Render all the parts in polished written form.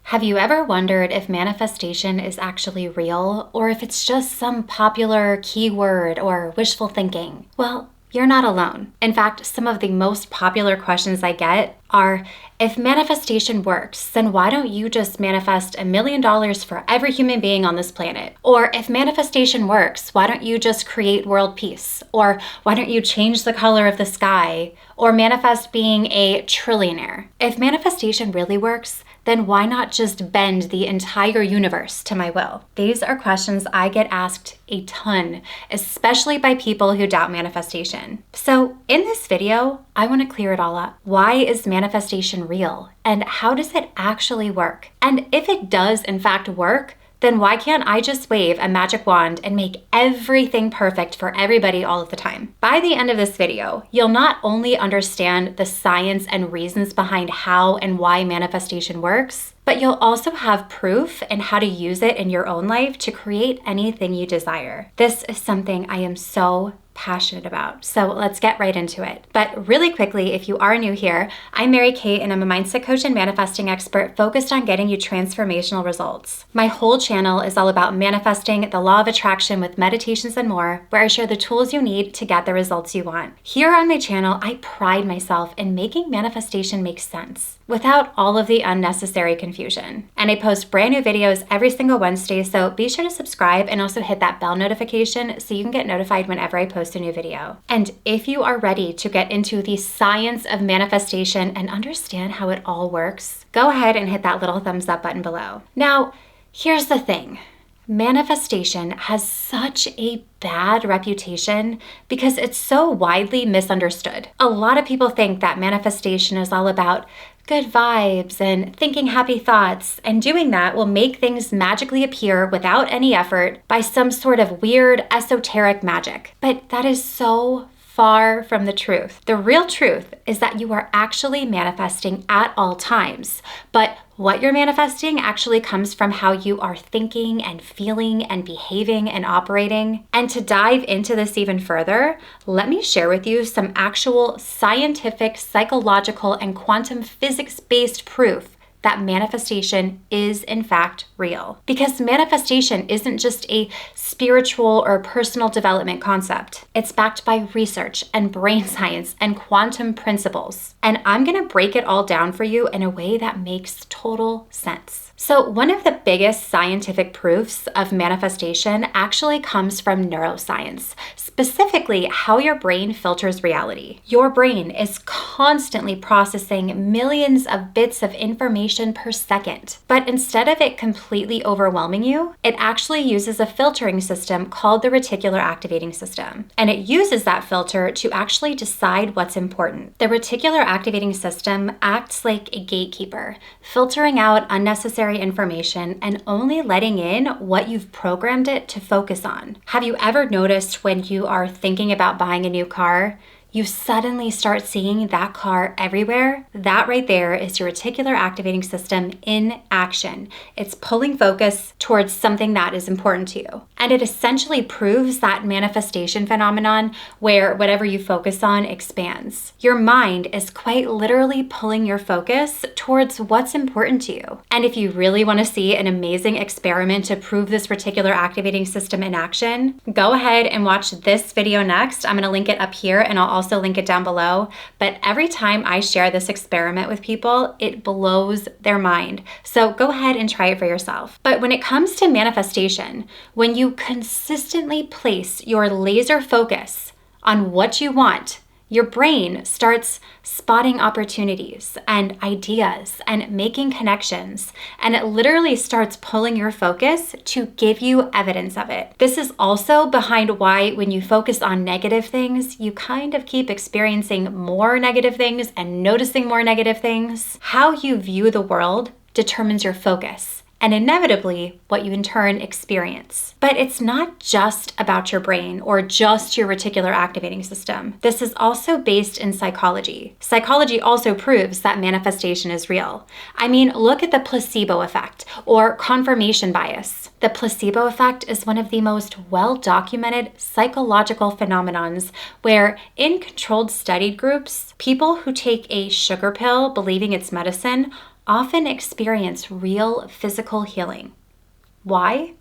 Have you ever wondered if manifestation is actually real or if it's just some popular keyword or wishful thinking? Well, you're not alone. In fact, some of the most popular questions I get are, if manifestation works, then why don't you just manifest $1 million for every human being on this planet? Or if manifestation works, why don't you just create world peace? Or why don't you change the color of the sky? Or manifest being a trillionaire? If manifestation really works, then why not just bend the entire universe to my will? These are questions I get asked a ton, especially by people who doubt manifestation. So in this video, I want to clear it all up. Why is manifestation real? And how does it actually work? And if it does in fact work, then why can't I just wave a magic wand and make everything perfect for everybody all of the time? By the end of this video, you'll not only understand the science and reasons behind how and why manifestation works, but you'll also have proof and how to use it in your own life to create anything you desire. This is something I am so passionate about. So let's get right into it. But really quickly, if you are new here, I'm Mary Kate and I'm a mindset coach and manifesting expert focused on getting you transformational results. My whole channel is all about manifesting, the law of attraction with meditations and more, where I share the tools you need to get the results you want. Here on my channel, I pride myself in making manifestation make sense without all of the unnecessary confusion. And I post brand new videos every single Wednesday, so be sure to subscribe and also hit that bell notification so you can get notified whenever I post a new video. And if you are ready to get into the science of manifestation and understand how it all works, go ahead and hit that little thumbs up button below. Now, here's the thing. Manifestation has such a bad reputation because it's so widely misunderstood. A lot of people think that manifestation is all about good vibes and thinking happy thoughts, and doing that will make things magically appear without any effort by some sort of weird esoteric magic. But that is so far from the truth. The real truth is that you are actually manifesting at all times, but what you're manifesting actually comes from how you are thinking and feeling and behaving and operating. And to dive into this even further, let me share with you some actual scientific, psychological, and quantum physics-based proof that manifestation is in fact real. Because manifestation isn't just a spiritual or personal development concept. It's backed by research and brain science and quantum principles. And I'm gonna break it all down for you in a way that makes total sense. So one of the biggest scientific proofs of manifestation actually comes from neuroscience, specifically how your brain filters reality. Your brain is constantly processing millions of bits of information per second, but instead of it completely overwhelming you, it actually uses a filtering system called the reticular activating system. And it uses that filter to actually decide what's important. The reticular activating system acts like a gatekeeper, filtering out unnecessary information and only letting in what you've programmed it to focus on. Have you ever noticed when you are thinking about buying a new car, you suddenly start seeing that car everywhere? That right there is your reticular activating system in action. It's pulling focus towards something that is important to you. And it essentially proves that manifestation phenomenon where whatever you focus on expands. Your mind is quite literally pulling your focus towards what's important to you. And if you really want to see an amazing experiment to prove this reticular activating system in action, go ahead and watch this video next. I'm going to link it up here and I'll also link it down below. But every time I share this experiment with people, it blows their mind. So go ahead and try it for yourself. But when it comes to manifestation, when you consistently place your laser focus on what you want, your brain starts spotting opportunities and ideas and making connections, and it literally starts pulling your focus to give you evidence of it. This is also behind why when you focus on negative things, you kind of keep experiencing more negative things and noticing more negative things. How you view the world determines your focus and inevitably what you in turn experience. But it's not just about your brain or just your reticular activating system. This is also based in psychology. Psychology also proves that manifestation is real. I mean, look at the placebo effect or confirmation bias. The placebo effect is one of the most well-documented psychological phenomenons where in controlled studied groups, people who take a sugar pill believing it's medicine often experience real physical healing. Why?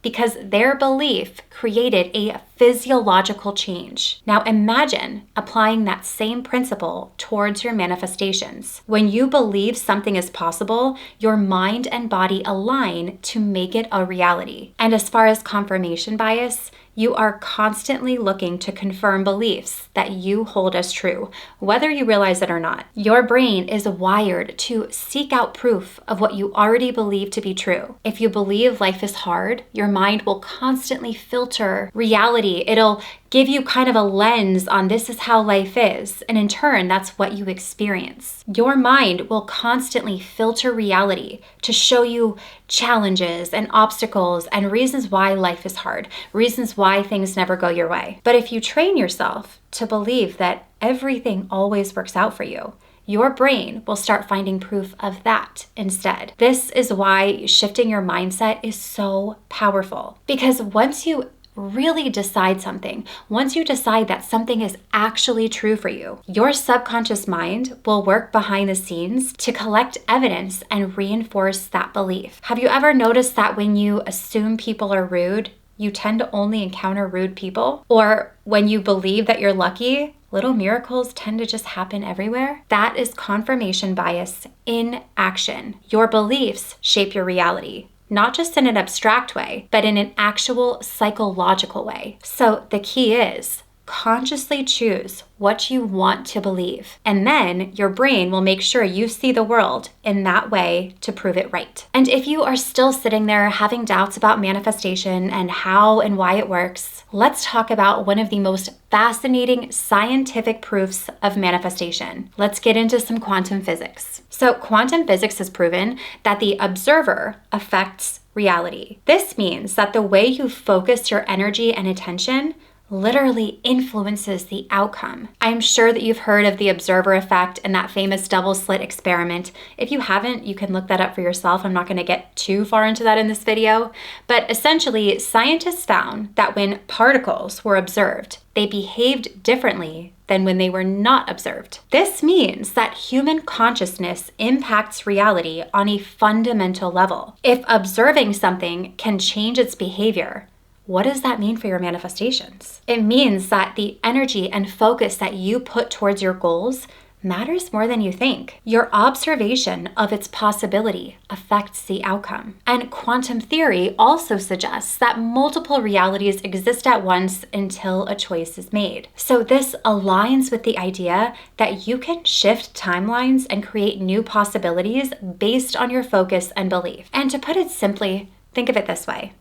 Because their belief created a physiological change. Now imagine applying that same principle towards your manifestations. When you believe something is possible, your mind and body align to make it a reality. And as far as confirmation bias, you are constantly looking to confirm beliefs that you hold as true, whether you realize it or not. Your brain is wired to seek out proof of what you already believe to be true. If you believe life is hard, your mind will constantly filter reality. It'll give you kind of a lens on this is how life is, and in turn, that's what you experience. Your mind will constantly filter reality to show you challenges and obstacles and reasons why life is hard, reasons why things never go your way. But if you train yourself to believe that everything always works out for you, your brain will start finding proof of that instead. This is why shifting your mindset is so powerful, because once you really decide something, once you decide that something is actually true for you, your subconscious mind will work behind the scenes to collect evidence and reinforce that belief. Have you ever noticed that when you assume people are rude, you tend to only encounter rude people? Or when you believe that you're lucky, little miracles tend to just happen everywhere? That is confirmation bias in action. Your beliefs shape your reality, not just in an abstract way, but in an actual psychological way. So the key is consciously choose what you want to believe, and then your brain will make sure you see the world in that way to prove it right. And if you are still sitting there having doubts about manifestation and how and why it works, let's talk about one of the most fascinating scientific proofs of manifestation. Let's get into some quantum physics. So quantum physics has proven that the observer affects reality. This means that the way you focus your energy and attention literally influences the outcome. I'm sure that you've heard of the observer effect and that famous double slit experiment. If you haven't, you can look that up for yourself. I'm not going to get too far into that in this video, but essentially scientists found that when particles were observed, they behaved differently than when they were not observed. This means that human consciousness impacts reality on a fundamental level. If observing something can change its behavior, what does that mean for your manifestations? It means that the energy and focus that you put towards your goals matters more than you think. Your observation of its possibility affects the outcome. And quantum theory also suggests that multiple realities exist at once until a choice is made. So this aligns with the idea that you can shift timelines and create new possibilities based on your focus and belief. And to put it simply, think of it this way.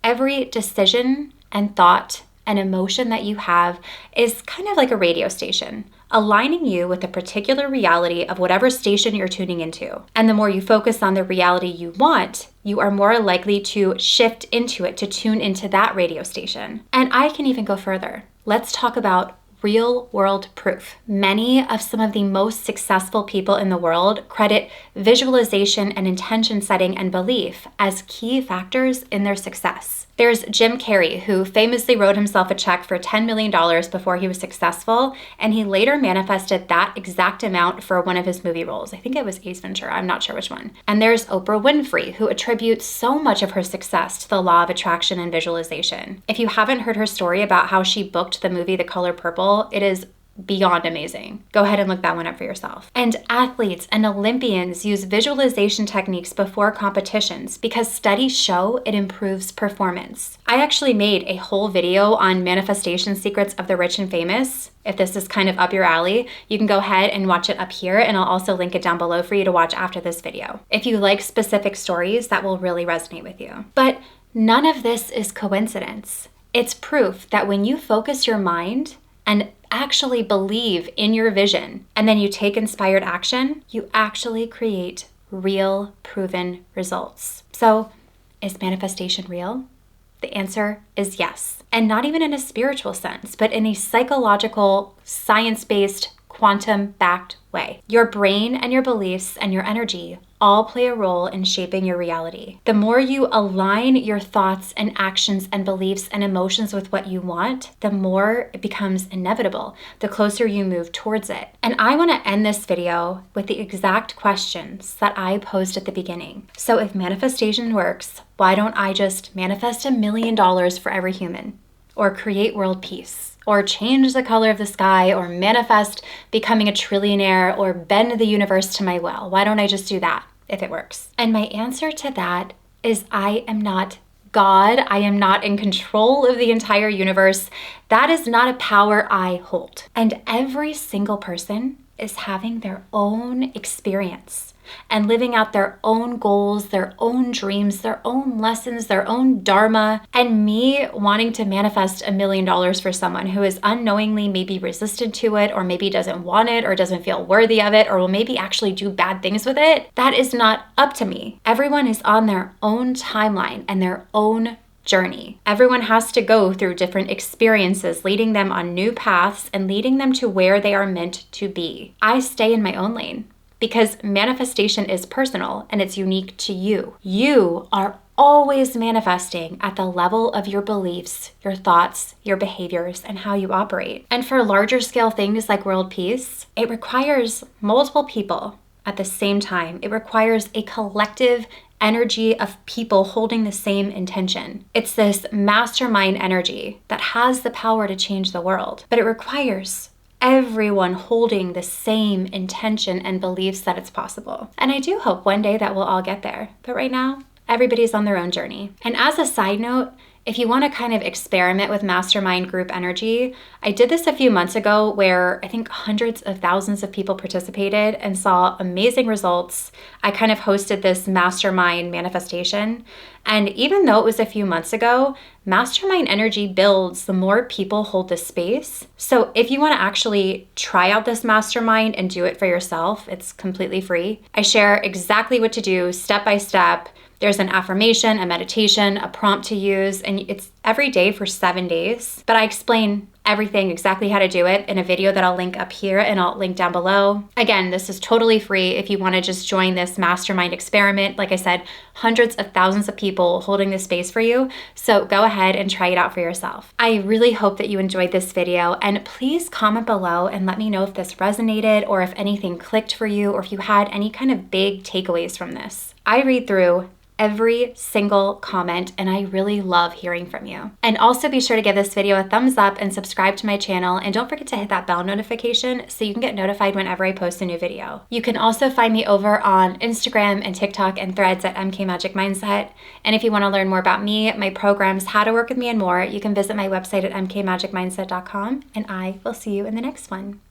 Every decision and thought and emotion that you have is kind of like a radio station, aligning you with a particular reality of whatever station you're tuning into. And the more you focus on the reality you want, you are more likely to shift into it, to tune into that radio station. And I can even go further. Let's talk about real-world proof. Many of some of the most successful people in the world credit visualization and intention setting and belief as key factors in their success. There's Jim Carrey, who famously wrote himself a check for $10 million before he was successful, and he later manifested that exact amount for one of his movie roles. I think it was Ace Ventura, I'm not sure which one. And there's Oprah Winfrey, who attributes so much of her success to the law of attraction and visualization. If you haven't heard her story about how she booked the movie The Color Purple, it is beyond amazing. Go ahead and look that one up for yourself. And athletes and Olympians use visualization techniques before competitions because studies show it improves performance. I actually made a whole video on manifestation secrets of the rich and famous. If this is kind of up your alley, you can go ahead and watch it up here, and I'll also link it down below for you to watch after this video if you like specific stories that will really resonate with you. But none of this is coincidence. It's proof that when you focus your mind and actually believe in your vision, and then you take inspired action, you actually create real, proven results. So, is manifestation real? The answer is yes. And not even in a spiritual sense, but in a psychological, science-based, quantum-backed way. Your brain and your beliefs and your energy all play a role in shaping your reality. The more you align your thoughts and actions and beliefs and emotions with what you want, the more it becomes inevitable, the closer you move towards it. And I want to end this video with the exact questions that I posed at the beginning. So if manifestation works, why don't I just manifest $1 million for every human? Or create world peace? Or change the color of the sky? Or manifest becoming a trillionaire? Or bend the universe to my will? Why don't I just do that if it works? And my answer to that is I am not God. I am not in control of the entire universe. That is not a power I hold. And every single person is having their own experience and living out their own goals, their own dreams, their own lessons, their own dharma. And me wanting to manifest $1 million for someone who is unknowingly maybe resistant to it, or maybe doesn't want it, or doesn't feel worthy of it, or will maybe actually do bad things with it, that is not up to me. Everyone is on their own timeline and their own journey. Everyone has to go through different experiences, leading them on new paths and leading them to where they are meant to be. I stay in my own lane because manifestation is personal and it's unique to you. You are always manifesting at the level of your beliefs, your thoughts, your behaviors, and how you operate. And for larger scale things like world peace, it requires multiple people at the same time. It requires a collective energy of people holding the same intention. It's this mastermind energy that has the power to change the world, but it requires everyone holding the same intention and beliefs that it's possible. And I do hope one day that we'll all get there. But right now, everybody's on their own journey. And as a side note, if you want to kind of experiment with mastermind group energy, I did this a few months ago where I think hundreds of thousands of people participated and saw amazing results. I kind of hosted this mastermind manifestation. And even though it was a few months ago, mastermind energy builds the more people hold this space. So if you want to actually try out this mastermind and do it for yourself, it's completely free. I share exactly what to do step by step. There's an affirmation, a meditation, a prompt to use, and it's every day for 7 days. But I explain everything, exactly how to do it in a video that I'll link up here and I'll link down below. Again, this is totally free if you want to just join this mastermind experiment. Like I said, hundreds of thousands of people holding this space for you. So go ahead and try it out for yourself. I really hope that you enjoyed this video, and please comment below and let me know if this resonated or if anything clicked for you or if you had any kind of big takeaways from this. I read through every single comment, and I really love hearing from you. And also be sure to give this video a thumbs up and subscribe to my channel, and don't forget to hit that bell notification so you can get notified whenever I post a new video. You can also find me over on Instagram and TikTok and Threads at MK Magic Mindset. And if you want to learn more about me, my programs, how to work with me, and more, you can visit my website at mkmagicmindset.com, and I will see you in the next one.